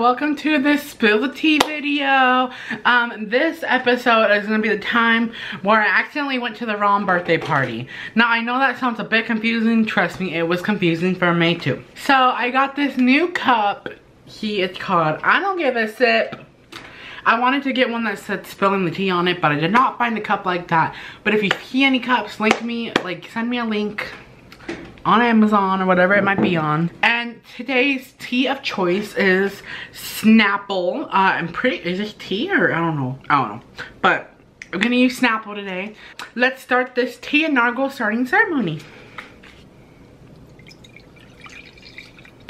welcome to this Spill the Tea video. This episode is going to be the time where I accidentally went to the wrong birthday party. Now, I know that sounds a bit confusing. Trust me, it was confusing for me too. So, I got this new cup. It's called I Don't Give a Sip. I wanted to get one that said spilling the tea on it, but I did not find a cup like that. But if you see any cups, send me a link on Amazon or whatever it might be on. And today's tea of choice is Snapple. Is this tea or I don't know. But I'm gonna use Snapple today. Let's start this tea and nargle starting ceremony.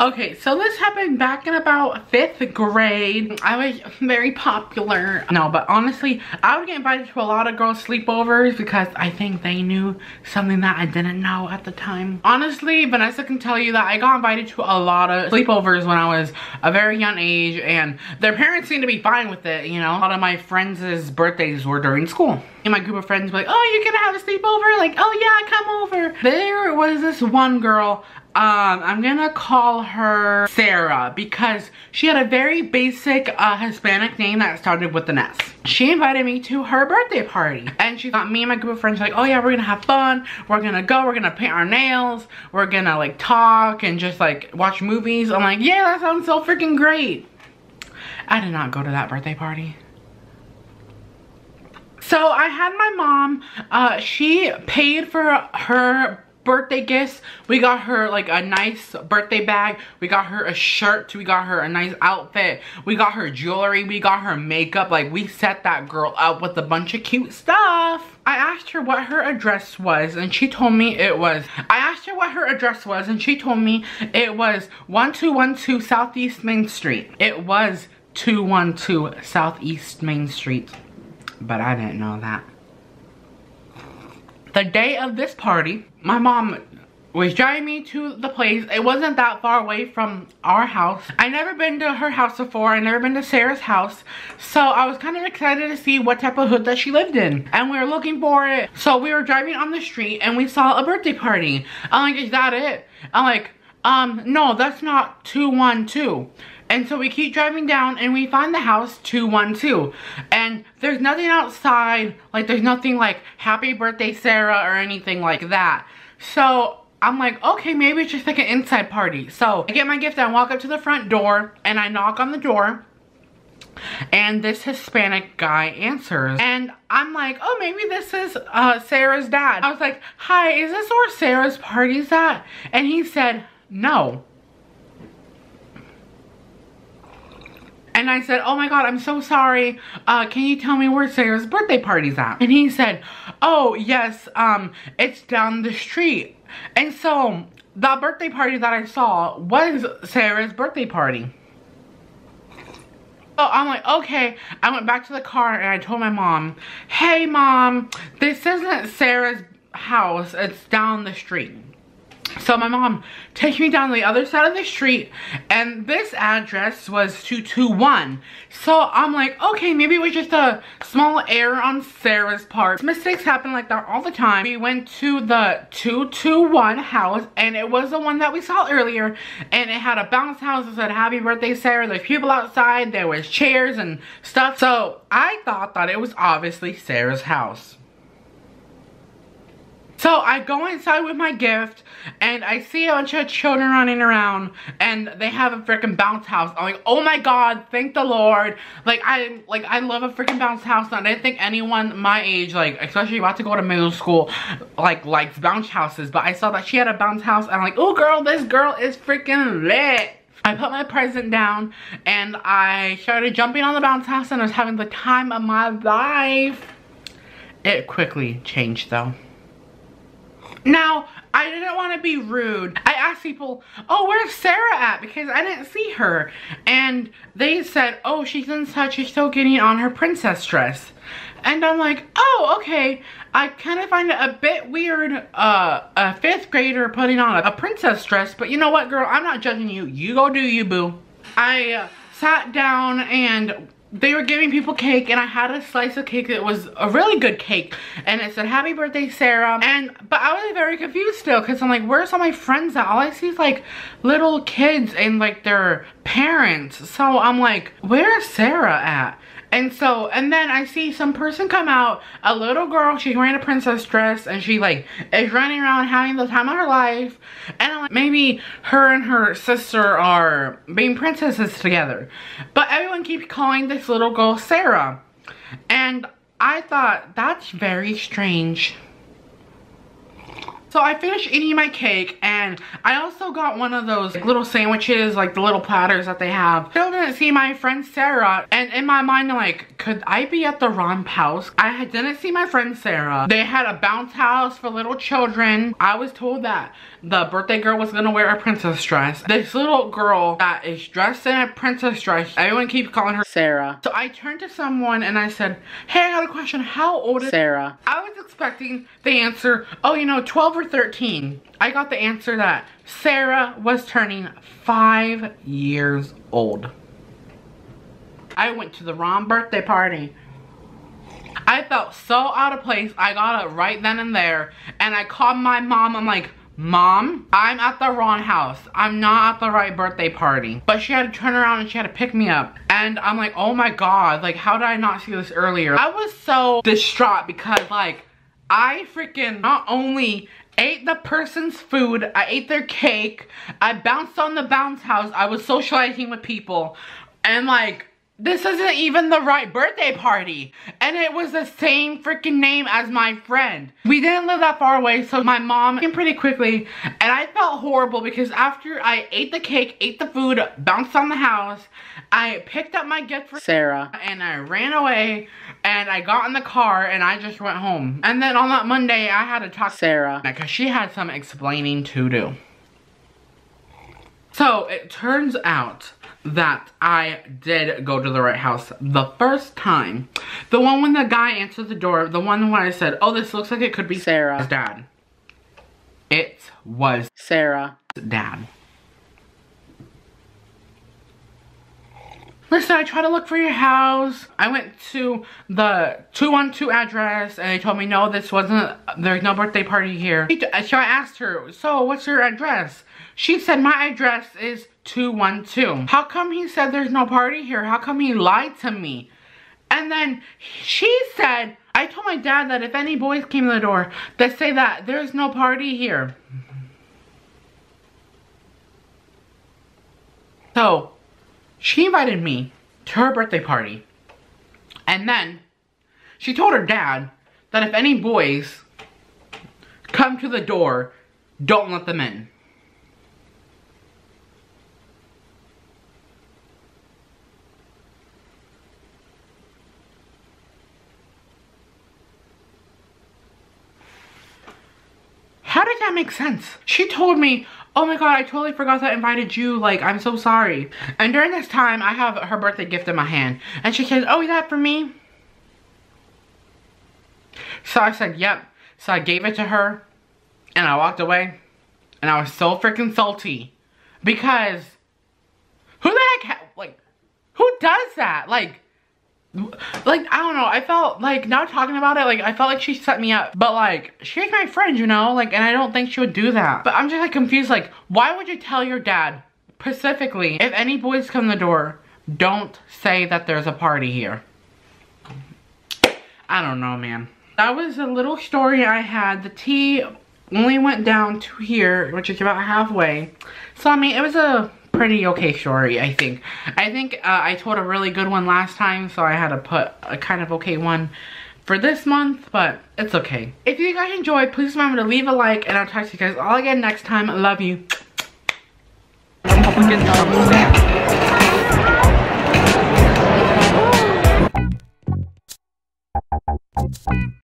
Okay, so this happened back in about 5th grade. I was very popular. No, but honestly, I would get invited to a lot of girls' sleepovers because I think they knew something that I didn't know at the time. Honestly, Vanessa can tell you that I got invited to a lot of sleepovers when I was a very young age, and their parents seemed to be fine with it, you know? A lot of my friends' birthdays were during school. And my group of friends were like, oh, you're gonna have a sleepover? Like, oh yeah, come over. There was this one girl, I'm gonna call her Sarah because she had a very basic Hispanic name that started with an S. She invited me to her birthday party and she got me and my group of friends like, oh yeah, we're gonna have fun. We're gonna go, we're gonna paint our nails. We're gonna like talk and just like watch movies. I'm like, yeah, that sounds so freaking great. I did not go to that birthday party. So I had my mom, she paid for her birthday gifts. We got her like a nice birthday bag. We got her a shirt. We got her a nice outfit. We got her jewelry. We got her makeup. Like, we set that girl up with a bunch of cute stuff. I asked her what her address was and she told me it was, 1212 Southeast Main Street. It was 212 Southeast Main Street. But I didn't know that. The day of this party, my mom was driving me to the place. It wasn't that far away from our house. I never been to her house before. I never been to Sarah's house. So I was kind of excited to see what type of hood that she lived in. And we were looking for it. So we were driving on the street and we saw a birthday party. I'm like, is that it? I'm like, no, that's not 212. And so we keep driving down and we find the house 212. And there's nothing outside. Like, there's nothing like happy birthday Sarah or anything like that. So I'm like, okay, maybe it's just like an inside party. So I get my gift, I walk up to the front door and I knock on the door. And this Hispanic guy answers. And I'm like, oh, maybe this is Sarah's dad. I was like, hi, is this where Sarah's party's at? And he said, no. And I said, oh my God, I'm so sorry. Can you tell me where Sarah's birthday party's at? And he said, oh yes, it's down the street. And so the birthday party that I saw was Sarah's birthday party. So I'm like, okay. I went back to the car and I told my mom, hey mom, this isn't Sarah's house, it's down the street. So my mom takes me down the other side of the street and this address was 221. So I'm like, okay, maybe it was just a small error on Sarah's part. Mistakes happen like that all the time. We went to the 221 house and it was the one that we saw earlier, and it had a bounce house that said happy birthday Sarah. There's people outside, there was chairs and stuff. So I thought that it was obviously Sarah's house. So I go inside with my gift and I see a bunch of children running around and they have a freaking bounce house. I'm like, oh my God, thank the Lord. I love a freaking bounce house. And I didn't think anyone my age, like especially about to go to middle school, likes bounce houses. But I saw that she had a bounce house and I'm like, oh girl, this girl is freaking lit. I put my present down and I started jumping on the bounce house and I was having the time of my life. It quickly changed though. Now, I didn't want to be rude. I asked people, oh, where's Sarah at? Because I didn't see her. And they said, oh, she's in such, she's still getting on her princess dress. And I'm like, oh, okay. I kind of find it a bit weird, a 5th grader putting on a princess dress. But you know what, girl? I'm not judging you. You go do you, boo. I sat down and they were giving people cake, and I had a slice of cake that was a really good cake, and it said happy birthday Sarah. But I was very confused still, because I'm like, where's all my friends at? All I see is like little kids and like their parents. So I'm like, where's Sarah at? And then I see some person come out, a little girl, she's wearing a princess dress, and she like is running around having the time of her life. And I'm like, maybe her and her sister are being princesses together. But everyone keeps calling this little girl Sarah. And I thought, that's very strange. So I finished eating my cake, and I also got one of those little sandwiches, like the little platters that they have. Still didn't see my friend Sarah, and in my mind I'm like, could I be at the wrong house? I didn't see my friend Sarah. They had a bounce house for little children. I was told that the birthday girl was gonna wear a princess dress. This little girl that is dressed in a princess dress, everyone keeps calling her Sarah. So I turned to someone and I said, hey, I got a question. How old is Sarah? I was expecting the answer, oh, you know, 12 or 13. I got the answer that Sarah was turning 5 years old. I went to the wrong birthday party. I felt so out of place. I got it right then and there. And I called my mom. I'm like, Mom, I'm at the wrong house. I'm not at the right birthday party. But she had to turn around and she had to pick me up. And I'm like, oh my God, like how did I not see this earlier? I was so distraught because like, I freaking not only ate the person's food, I ate their cake, I bounced on the bounce house, I was socializing with people, and like, this isn't even the right birthday party. And it was the same freaking name as my friend. We didn't live that far away, so my mom came pretty quickly, and I felt horrible because after I ate the cake, ate the food, bounced on the house, I picked up my gift for Sarah, and I ran away, and I got in the car, and I just went home. And then on that Monday, I had to talk to Sarah, because she had some explaining to do. So, it turns out that I did go to the right house the first time. The one when the guy answered the door, the one where I said, oh, this looks like it could be Sarah's dad. It was Sarah's dad. Listen, I tried to look for your house. I went to the 212 address and they told me, no, this wasn't, there's no birthday party here. So I asked her, so what's your address? She said, my address is 212. How come he said there's no party here? How come he lied to me? And then she said, I told my dad that if any boys came to the door, that say that there's no party here. So, she invited me to her birthday party. And then, she told her dad that if any boys come to the door, don't let them in. How did that make sense? She told me, oh my God, I totally forgot that I invited you. Like, I'm so sorry. And during this time, I have her birthday gift in my hand. And she says, oh, is that for me? So I said, yep. So I gave it to her. And I walked away. And I was so freaking salty. Because, who the heck, like, who does that? Like, I don't know, I felt like, now talking about it, like, I felt like she set me up, but like, she's my friend, you know, like, and I don't think she would do that. But I'm just like confused, like, why would you tell your dad, specifically, if any boys come to the door, don't say that there's a party here? I don't know, man. That was a little story I had. The tea only went down to here, which is about halfway. So, I mean, it was a pretty okay story, I think. I told a really good one last time, so I had to put a kind of okay one for this month, but it's okay. If you guys enjoyed, please remember to leave a like, and I'll talk to you guys all again next time. I love you.